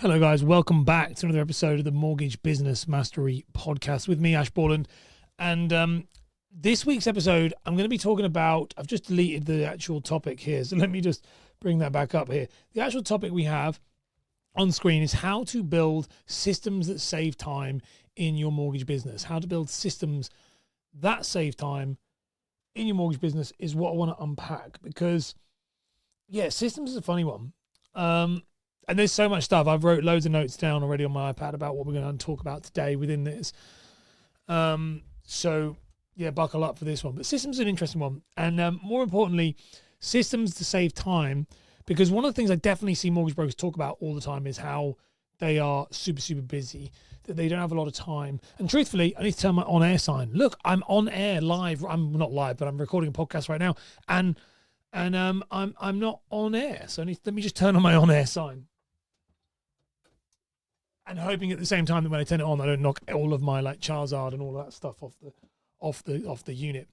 Hello guys, welcome back to another episode of the Mortgage Business Mastery Podcast with me, Ash Borland. And this week's episode, I'm going to be talking about, I've just deleted the actual topic here, so let me just bring that back up here. The actual topic we have on screen is how to build systems that save time in your mortgage business. How to build systems that save time in your mortgage business is what I want to unpack because, yeah, systems is a funny one. And there's so much stuff. I've wrote loads of notes down already on my iPad about what we're going to talk about today within this. So, yeah, buckle up for this one. But systems is an interesting one. And more importantly, systems to save time. Because one of the things I definitely see mortgage brokers talk about all the time is how they are super, super busy, that they don't have a lot of time. And truthfully, I need to turn my on-air sign. Look, I'm on air live. I'm not live, but I'm recording a podcast right now. And I'm not on air. So let me just turn on my on-air sign. And hoping at the same time that when I turn it on, I don't knock all of my like Charizard and all that stuff off the unit.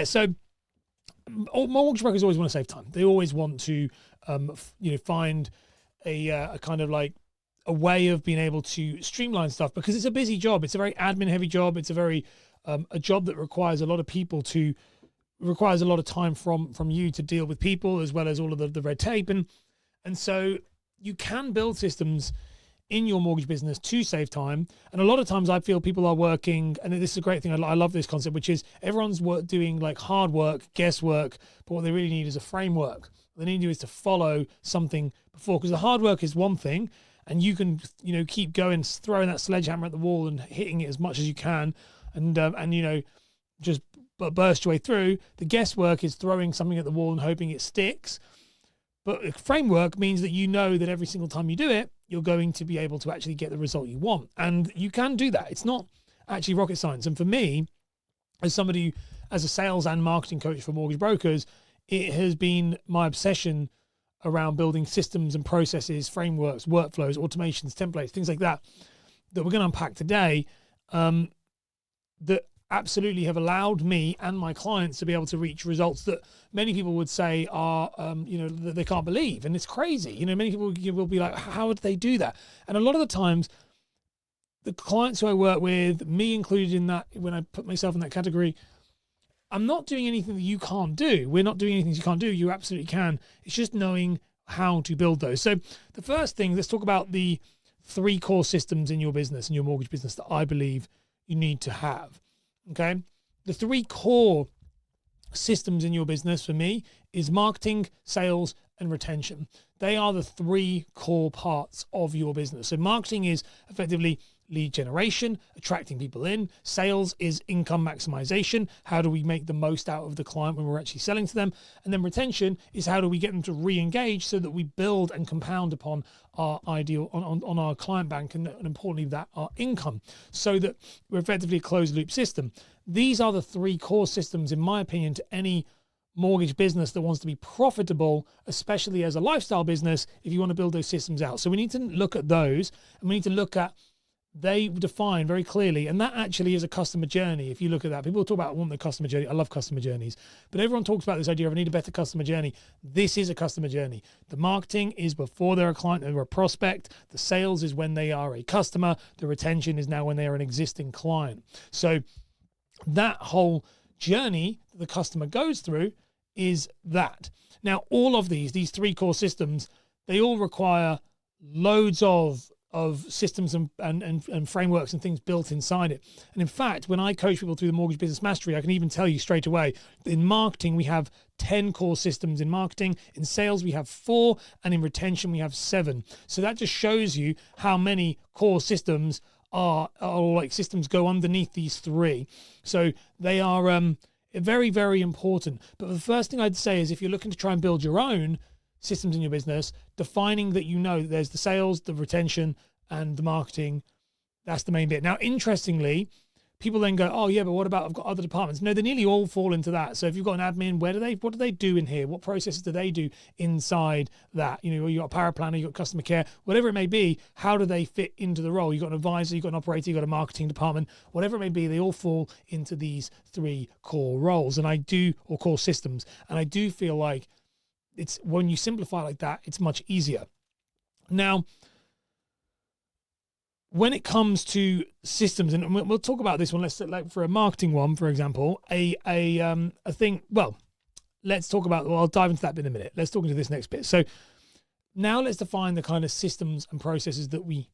So mortgage brokers always want to save time. They always want to, find a kind of like a way of being able to streamline stuff because it's a busy job. It's a very admin heavy job. It's a very a job that requires a lot of requires a lot of time from you to deal with people as well as all of the red tape and so you can build systems in your mortgage business to save time. And a lot of times I feel people are working, and this is a great thing, I love this concept, which is everyone's doing like hard work, guesswork, but what they really need is a framework. What they need to do is to follow something before, because the hard work is one thing, and you can, keep going, throwing that sledgehammer at the wall and hitting it as much as you can, and just burst your way through. The guesswork is throwing something at the wall and hoping it sticks. But a framework means that you know that every single time you do it, you're going to be able to actually get the result you want. And you can do that. It's not actually rocket science. And for me, as a sales and marketing coach for mortgage brokers, it has been my obsession around building systems and processes, frameworks, workflows, automations, templates, things like that we're going to unpack today, that absolutely have allowed me and my clients to be able to reach results that many people would say are, that they can't believe. And it's crazy. Many people will be like, how would they do that? And a lot of the times, the clients who I work with, me included in that, when I put myself in that category, I'm not doing anything that you can't do. We're not doing anything you can't do. You absolutely can. It's just knowing how to build those. So the first thing, let's talk about the 3 core systems in your business, in your mortgage business, that I believe you need to have. Okay, the 3 core systems in your business for me is marketing, sales, and retention. They are the 3 core parts of your business. So marketing is effectively lead generation, attracting people in. Sales is income maximization. How do we make the most out of the client when we're actually selling to them? And then retention is how do we get them to re-engage so that we build and compound upon our ideal on our client bank and importantly that our income, so that we're effectively a closed loop system. These are the 3 core systems, in my opinion, to any mortgage business that wants to be profitable, especially as a lifestyle business, if you want to build those systems out. So we need to look at those, and we need to look at, they define very clearly, and that actually is a customer journey. If you look at that, people talk about wanting the customer journey. I love customer journeys, but everyone talks about this idea of I need a better customer journey. This is a customer journey. The marketing is before they're a client and they're a prospect. The sales is when they are a customer. The retention is now when they are an existing client. So that whole journey that the customer goes through is that. Now, all of these 3 core systems, they all require loads of systems and frameworks and things built inside it. And in fact, when I coach people through the Mortgage Business Mastery, I can even tell you straight away, in marketing, we have 10 core systems in marketing. In sales, we have 4. And in retention, we have 7. So that just shows you how many core systems are like systems go underneath these 3. So they are very, very important. But the first thing I'd say is if you're looking to try and build your own systems in your business, defining that there's the sales, the retention, and the marketing. That's the main bit. Now, interestingly, people then go, oh yeah, but what about, I've got other departments? No, they nearly all fall into that. So if you've got an admin, what do they do in here? What processes do they do inside that? You've got a power planner, you've got customer care, whatever it may be, how do they fit into the role? You've got an advisor, you've got an operator, you've got a marketing department, whatever it may be, they all fall into these 3 core roles or core systems. And I do feel like it's when you simplify like that, it's much easier. Now, when it comes to systems, and we'll talk about this one. Let's like for a marketing one, for example, a thing. Well, let's talk about. Well, I'll dive into that in a minute. Let's talk into this next bit. So now let's define the kind of systems and processes that we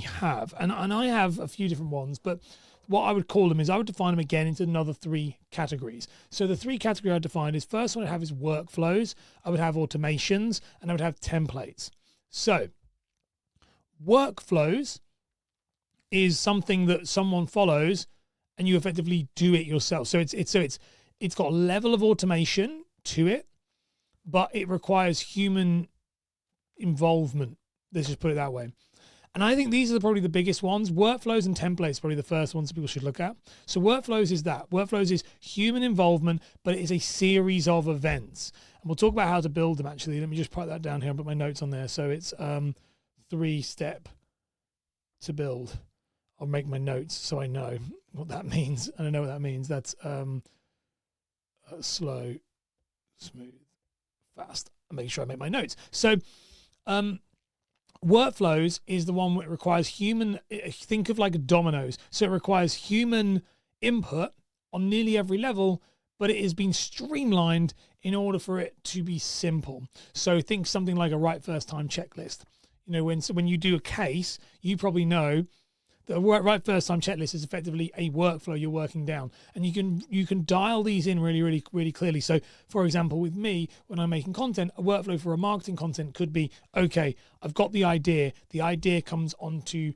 have, and I have a few different ones, but what I would call them is I would define them again into another 3 categories. So the 3 categories I defined is first one I have is workflows, I would have automations, and I would have templates. So workflows is something that someone follows and you effectively do it yourself. So it's got a level of automation to it, but it requires human involvement. Let's just put it that way. And I think these are probably the biggest ones. Workflows and templates are probably the first ones that people should look at. So workflows is that. Workflows is human involvement, but it is a series of events. And we'll talk about how to build them, actually. Let me just write that down here and put my notes on there. So it's 3-step to build. I'll make my notes so I know what that means. And I know what that means. That's slow, smooth, fast. I'll make sure I make my notes. So workflows is the one that requires human, think of like dominoes. So it requires human input on nearly every level, but it has been streamlined in order for it to be simple. So think something like a right first time checklist. You know, when you do a case, you probably know the right first time checklist is effectively a workflow you're working down, and you can dial these in really clearly. So for example, with me, when I'm making content, a workflow for a marketing content could be, okay, I've got the idea comes onto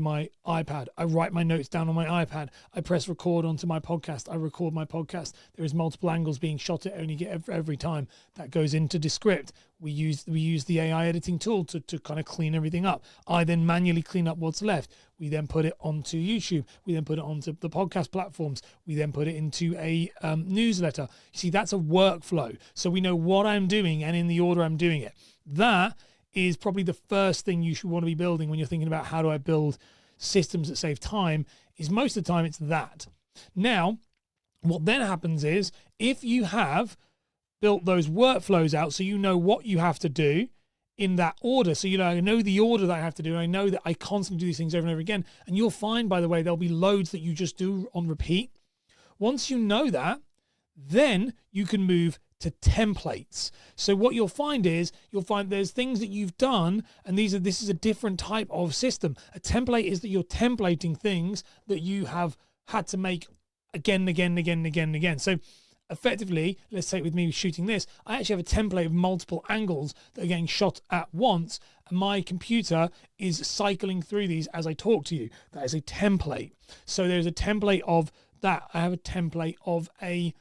my iPad, I write my notes down on my iPad, I press record onto my podcast, I record my podcast, there is multiple angles being shot at only every time, that goes into Descript. We use the AI editing tool to kind of clean everything up. I then manually clean up what's left. We then put it onto YouTube. We then put it onto the podcast platforms. We then put it into a newsletter. You see, that's a workflow. So we know what I'm doing and in the order I'm doing it. That is probably the first thing you should want to be building when you're thinking about how do I build systems that save time, is most of the time it's that. Now, what then happens is if you have built those workflows out so you know what you have to do in that order. So, I know the order that I have to do. I know that I constantly do these things over and over again. And you'll find, by the way, there'll be loads that you just do on repeat. Once you know that, then you can move to templates. So what you'll find there's things that you've done, and this is a different type of system. A template is that you're templating things that you have had to make again. So effectively, let's say with me shooting this, I actually have a template of multiple angles that are getting shot at once, and my computer is cycling through these as I talk to you. That is a template. So there's a template of that. I have a template of a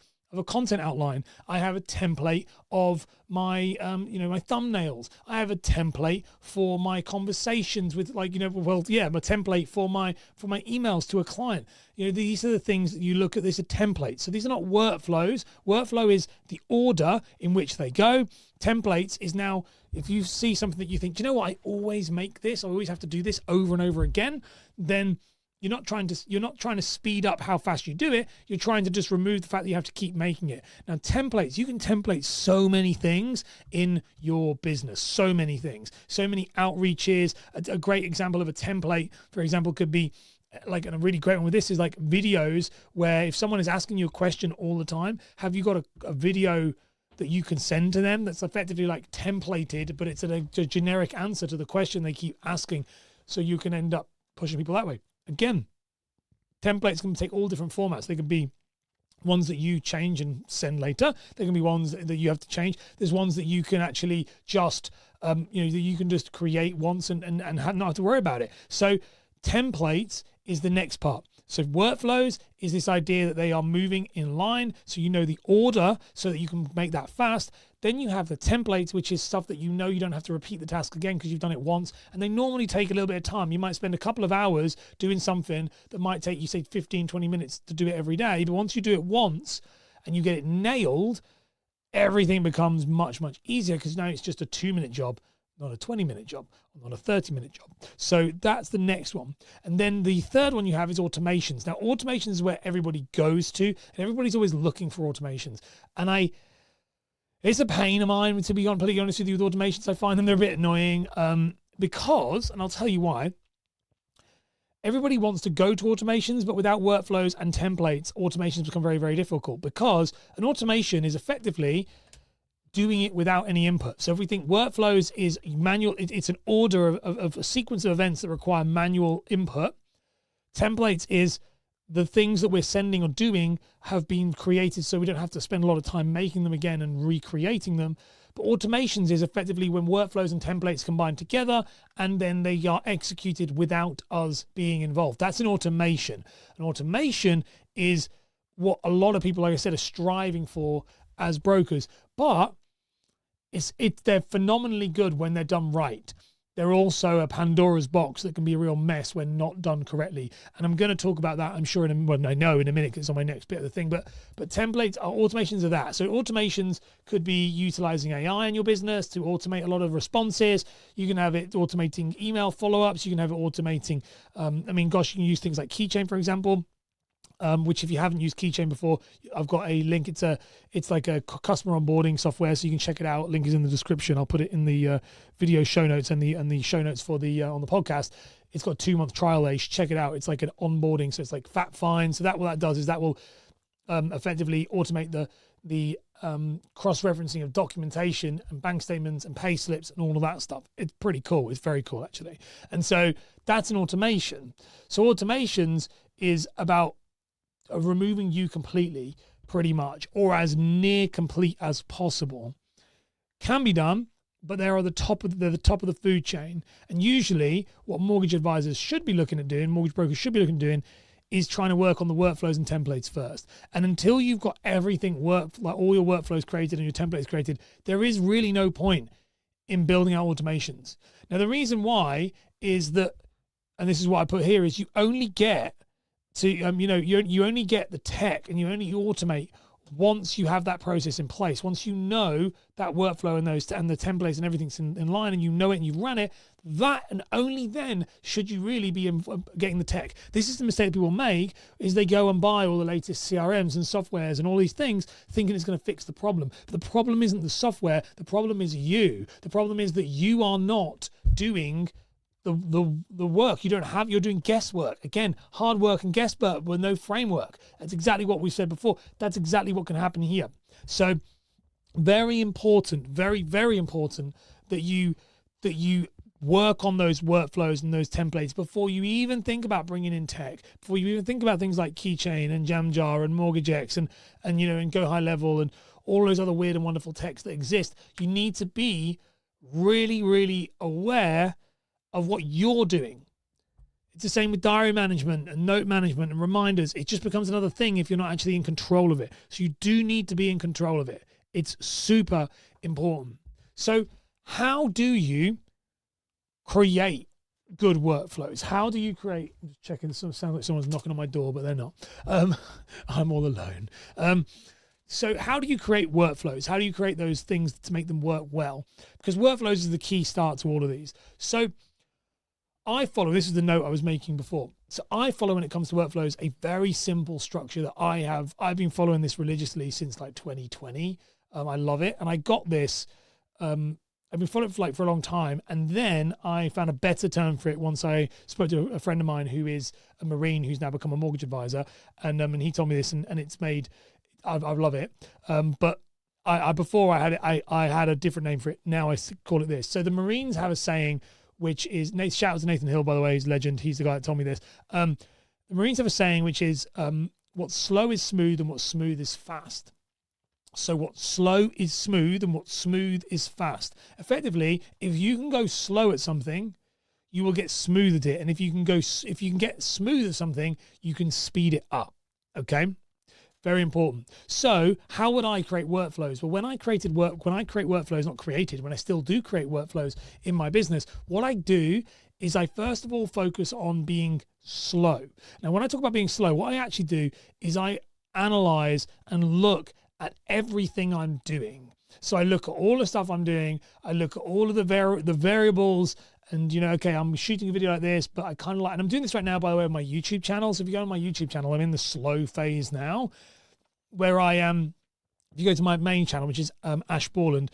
content outline. I have a template of my my thumbnails. I have a template for my conversations with my template for my emails to a client. These are the things that you look at. These are templates. So these are not workflows. Workflow is the order in which they go. Templates is now, if you see something that you think, do you know what, I always make this, I always have to do this over and over again, then you're not trying to speed up how fast you do it. You're trying to just remove the fact that you have to keep making it. Now, templates, you can template so many things in your business, so many things, so many outreaches. A great example of a template, for example, could be like, and a really great one with this is like videos, where if someone is asking you a question all the time, have you got a video that you can send to them that's effectively like templated, but it's a generic answer to the question they keep asking, so you can end up pushing people that way. Again, templates can take all different formats. They can be ones that you change and send later. They can be ones that you have to change. There's ones that you can actually just, that you can just create once and not have to worry about it. So templates is the next part. So workflows is this idea that they are moving in line, so you know the order so that you can make that fast. Then you have the templates, which is stuff that you don't have to repeat the task again because you've done it once, and they normally take a little bit of time. You might spend a couple of hours doing something that might take you, say, 15, 20 minutes to do it every day, but once you do it once and you get it nailed, everything becomes much, much easier because now it's just a 2-minute job, not a 20-minute job, not a 30-minute job. So that's the next one. And then the third one you have is automations. Now, automations is where everybody goes to, and everybody's always looking for automations. And it's a pain of mine, to be completely honest with you, with automations. I find them, they're a bit annoying because, and I'll tell you why, everybody wants to go to automations, but without workflows and templates, automations become very, very difficult, because an automation is effectively doing it without any input. So if we think workflows is manual, it's an order of a sequence of events that require manual input. Templates is the things that we're sending or doing have been created so we don't have to spend a lot of time making them again and recreating them. But automations is effectively when workflows and templates combine together and then they are executed without us being involved. That's an automation. An automation is what a lot of people, like I said, are striving for as brokers. But they're phenomenally good when they're done right. They're also a Pandora's box that can be a real mess when not done correctly. And I'm going to talk about that, I'm sure, I know in a minute, because it's on my next bit of the thing. But templates, automations are that. So automations could be utilizing AI in your business to automate a lot of responses. You can have it automating email follow-ups. You can have it automating, you can use things like Keychain, for example. Which if you haven't used Keychain before, I've got a link. It's like a customer onboarding software, so you can check it out. Link is in the description. I'll put it in the video show notes and the show notes for the on the podcast. It's got a 2-month trial. You should check it out. It's like an onboarding, so it's like fact find. So what that does is that will effectively automate the cross-referencing of documentation and bank statements and pay slips and all of that stuff. It's pretty cool. It's very cool, actually. And so that's an automation. So automations is about removing you completely, pretty much, or as near complete as possible. Can be done, but they're the top of the food chain. And usually what mortgage advisors should be looking at doing, mortgage brokers should be looking at doing, is trying to work on the workflows and templates first. And until you've got everything like all your workflows created and your templates created, there is really no point in building out automations. Now, the reason why is that, and this is what I put here, is you only get to, you only get the tech and you only automate once you have that process in place. Once you know that workflow and the templates and everything's in line and you know it and you run it, that and only then should you really be getting the tech. This is the mistake people make, is they go and buy all the latest CRMs and softwares and all these things thinking it's going to fix the problem. But the problem isn't the software. The problem is you. The problem is that you are not doing the work. You're doing guesswork. Again, hard work and guesswork with no framework. That's exactly what we said before. That's exactly what can happen here. So very important, very, very important that you work on those workflows and those templates before you even think about bringing in tech, before you even think about things like Keychain and Jamjar and MortgageX and Go High Level and all those other weird and wonderful techs that exist. You need to be really, really aware of what you're doing. It's the same with diary management and note management and reminders. It just becomes another thing if you're not actually in control of it. So you do need to be in control of it. It's super important. So how do you create good workflows? How do you create, I'm just checking, it sounds like someone's knocking on my door, but they're not. I'm all alone. So how do you create workflows? How do you create those things to make them work well? Because workflows is the key start to all of these. So I follow, this is the note I was making before. So I follow, when it comes to workflows, a very simple structure that I've been following this religiously since like 2020. I love it. And I got this, I've been following it for a long time. And then I found a better term for it once I spoke to a friend of mine who is a Marine who's now become a mortgage advisor. And he told me this and it's made, I love it. But before I had a different name for it. Now I call it this. So the Marines have a saying, which is, shout out to Nathan Hill, by the way, he's a legend. He's the guy that told me this. The Marines have a saying, which is, what's slow is smooth and what's smooth is fast. So what's slow is smooth and what's smooth is fast. Effectively, if you can go slow at something, you will get smooth at it. And if you can get smooth at something, you can speed it up. Okay? Very important. So how would I create workflows? Well, when I create workflows, when I still do create workflows in my business, what I do is I first of all focus on being slow. Now, when I talk about being slow, what I actually do is I analyze and look at everything I'm doing. So I look at all the stuff I'm doing. I look at all of the variables and, okay, I'm shooting a video like this, but I kind of like, and I'm doing this right now, by the way, on my YouTube channel. So if you go on my YouTube channel, I'm in the slow phase now, where I am, if you go to my main channel, which is Ash Borland,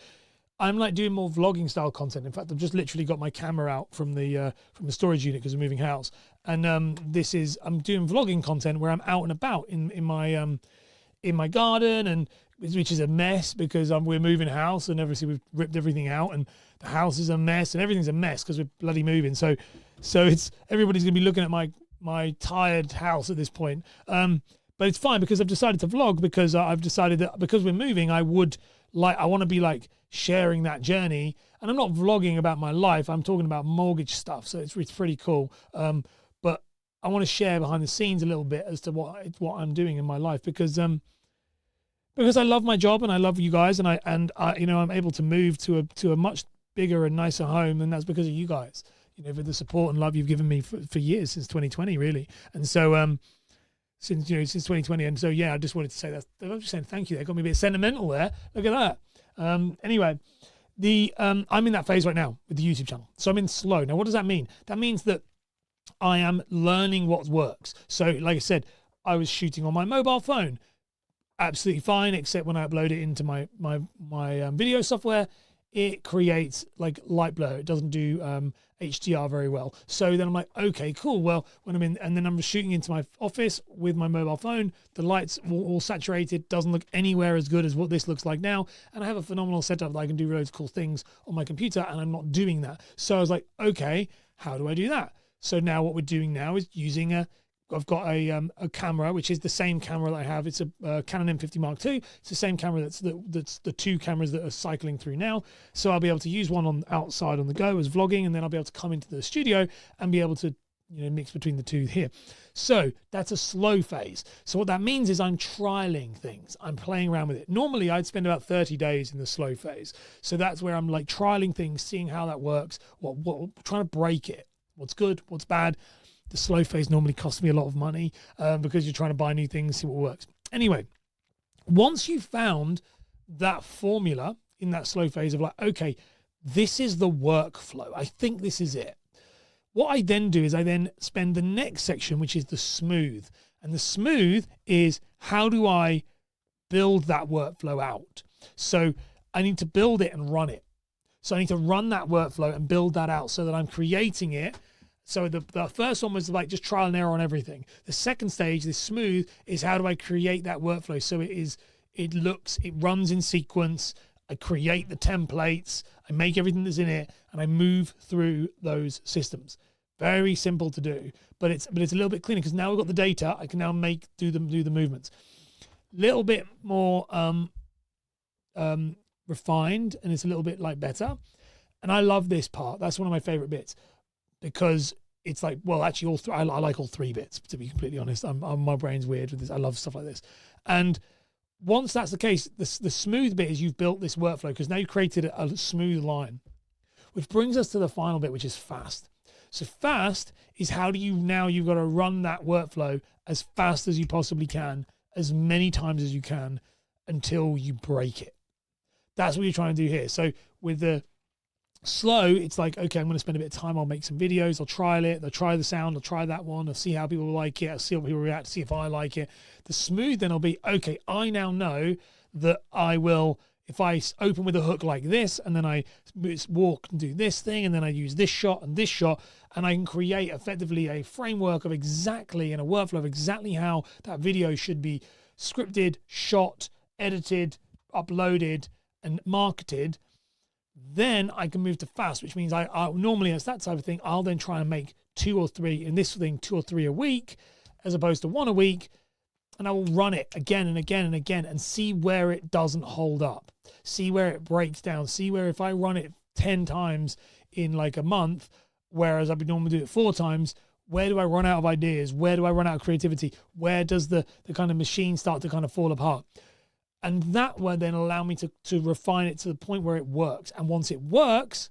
I'm like doing more vlogging style content. In fact, I've just literally got my camera out from the storage unit because we're moving house, and I'm doing vlogging content where I'm out and about in my garden, and which is a mess because we're moving house, and obviously we've ripped everything out, and the house is a mess, and everything's a mess because we're bloody moving. So it's everybody's gonna be looking at my tired house at this point. But it's fine because I've decided to vlog because I've decided that because we're moving, I want to be like sharing that journey, and I'm not vlogging about my life. I'm talking about mortgage stuff, so it's pretty cool. But I want to share behind the scenes a little bit as to what I'm doing in my life because I love my job and I love you guys, and I'm able to move to a much bigger and nicer home, and that's because of you guys. For the support and love you've given me for years, since 2020, really. And so since 2020, and so yeah, I just wanted to say that. I'm just saying thank you. They got me a bit sentimental there. Look at that. Anyway, I'm in that phase right now with the YouTube channel. So I'm in slow. Now, what does that mean? That means that I am learning what works. So like I said, I was shooting on my mobile phone, absolutely fine, except when I upload it into my video software, it creates like light blur. It doesn't do HDR very well. So then I'm like, okay, cool. Well, when I'm in, and then I'm shooting into my office with my mobile phone, the lights all saturated, doesn't look anywhere as good as what this looks like now. And I have a phenomenal setup that I can do loads of cool things on my computer, and I'm not doing that. So I was like, okay, how do I do that? So now what we're doing now is using I've got a camera, which is the same camera that I have. It's a Canon M50 Mark II. It's the same camera that's the two cameras that are cycling through now. So I'll be able to use one on outside on the go as vlogging, and then I'll be able to come into the studio and be able to mix between the two here. So that's a slow phase. So what that means is I'm trialing things. I'm playing around with it. Normally I'd spend about 30 days in the slow phase. So that's where I'm like trialing things, seeing how that works, trying to break it. What's good, what's bad. The slow phase normally costs me a lot of money because you're trying to buy new things, see what works. Anyway, once you've found that formula in that slow phase of like, okay, this is the workflow. I think this is it. What I then do is I then spend the next section, which is the smooth. And the smooth is how do I build that workflow out? So I need to build it and run it. So I need to run that workflow and build that out so that I'm creating it. So the first one was like just trial and error on everything. The second stage, the smooth, is how do I create that workflow so it runs in sequence. I create the templates, I make everything that's in it, and I move through those systems. Very simple to do, but it's a little bit cleaner because now we've got the data. I can now do the movements. Little bit more refined, and it's a little bit like better. And I love this part. That's one of my favorite bits. Because it's like, well, actually, I like all three bits, to be completely honest. My brain's weird with this. I love stuff like this. And once that's the case, the smooth bit is you've built this workflow because now you've created a smooth line, which brings us to the final bit, which is fast. So fast is how do you've got to run that workflow as fast as you possibly can, as many times as you can until you break it. That's what you're trying to do here. So with the slow, it's like, okay, I'm going to spend a bit of time. I'll make some videos. I'll trial it. I'll try the sound. I'll try that one. I'll see how people like it. I'll see how people react, see if I like it. The smooth then will be, okay, I now know that I will, if I open with a hook like this, and then I walk and do this thing, and then I use this shot, and I can create effectively a framework of exactly, and a workflow of exactly how that video should be scripted, shot, edited, uploaded, and marketed. Then I can move to fast, which means I normally, as that type of thing, I'll then try and make 2 or 3 a week, as opposed to 1 a week. And I will run it again and again and again and see where it doesn't hold up, see where it breaks down, see where if I run it 10 times in like a month, whereas I would normally do it 4 times, where do I run out of ideas? Where do I run out of creativity? Where does the kind of machine start to kind of fall apart? And that will then allow me to refine it to the point where it works. And once it works,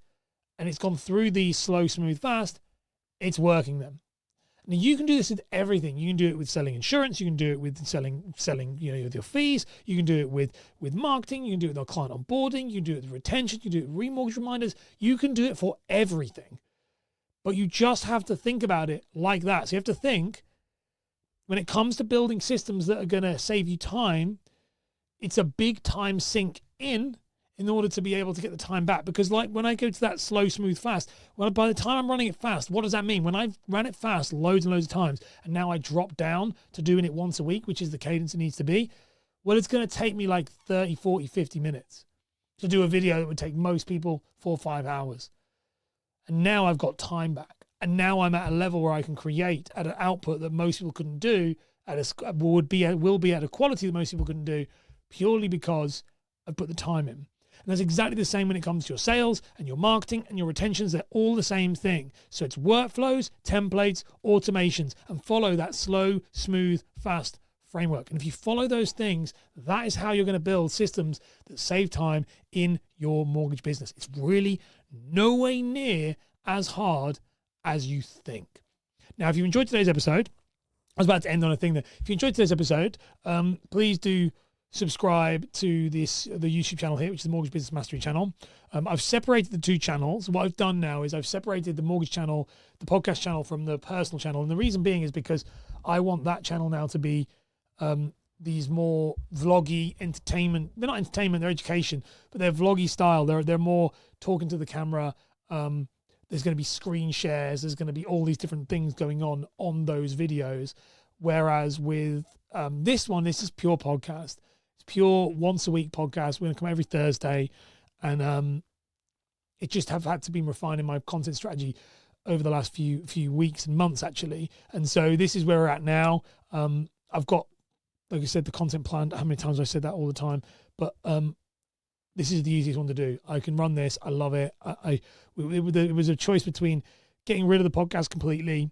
and it's gone through the slow, smooth, fast, it's working then. Now you can do this with everything. You can do it with selling insurance. You can do it with selling, with your fees. You can do it with marketing. You can do it with our client onboarding. You can do it with retention. You can do it with remortgage reminders. You can do it for everything. But you just have to think about it like that. So you have to think, when it comes to building systems that are going to save you time, it's a big time sink in in order to be able to get the time back. Because like when I go to that slow, smooth, fast, well, by the time I'm running it fast, what does that mean? When I've ran it fast loads and loads of times, and now I drop down to doing it once a week, which is the cadence it needs to be, well, it's going to take me like 30, 40, 50 minutes to do a video that would take most people 4 or 5 hours. And now I've got time back. And now I'm at a level where I can create at an output that most people couldn't do, will be at a quality that most people couldn't do, purely because I put the time in. And that's exactly the same when it comes to your sales and your marketing and your retentions. They're all the same thing. So it's workflows, templates, automations, and follow that slow, smooth, fast framework. And if you follow those things, that is how you're going to build systems that save time in your mortgage business. It's really no way near as hard as you think. Now, if you enjoyed today's episode, I was about to end on a thing that if you enjoyed today's episode, please do subscribe to the YouTube channel here, which is the Mortgage Business Mastery channel. I've separated the two channels. What I've done now is I've separated the mortgage channel, the podcast channel, from the personal channel. And the reason being is because I want that channel now to be these more vloggy entertainment. They're not entertainment, they're education, but they're vloggy style. They're more talking to the camera. There's going to be screen shares. There's going to be all these different things going on those videos. Whereas with this one, this is pure podcast. It's pure once a week podcast. We're going to come every Thursday, and it just have had to be refined in my content strategy over the last few weeks and months actually. And so this is where we're at now. I've got, like I said, the content planned. How many times I said that all the time, but this is the easiest one to do. I can run this. I love it. It was a choice between getting rid of the podcast completely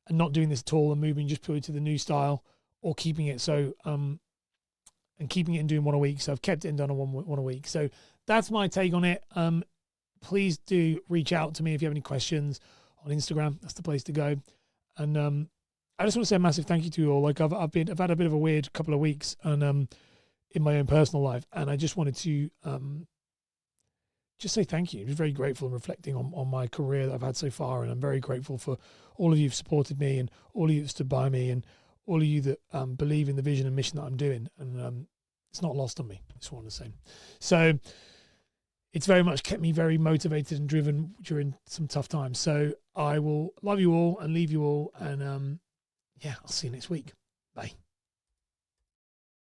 and not doing this at all and moving just purely to the new style, or keeping it so and keeping it and doing one a week. So I've kept it and done one a week. So that's my take on it. Please do reach out to me if you have any questions on Instagram. That's the place to go. And I just want to say a massive thank you to you all. Like I've had a bit of a weird couple of weeks and in my own personal life, and I just wanted to just say thank you. I'm just very grateful and reflecting on my career that I've had so far, and I'm very grateful for all of you who've supported me and all of you that stood by me and all of you that believe in the vision and mission that I'm doing. And it's not lost on me. I just want to say. So it's very much kept me very motivated and driven during some tough times. So I will love you all and leave you all. And yeah, I'll see you next week. Bye.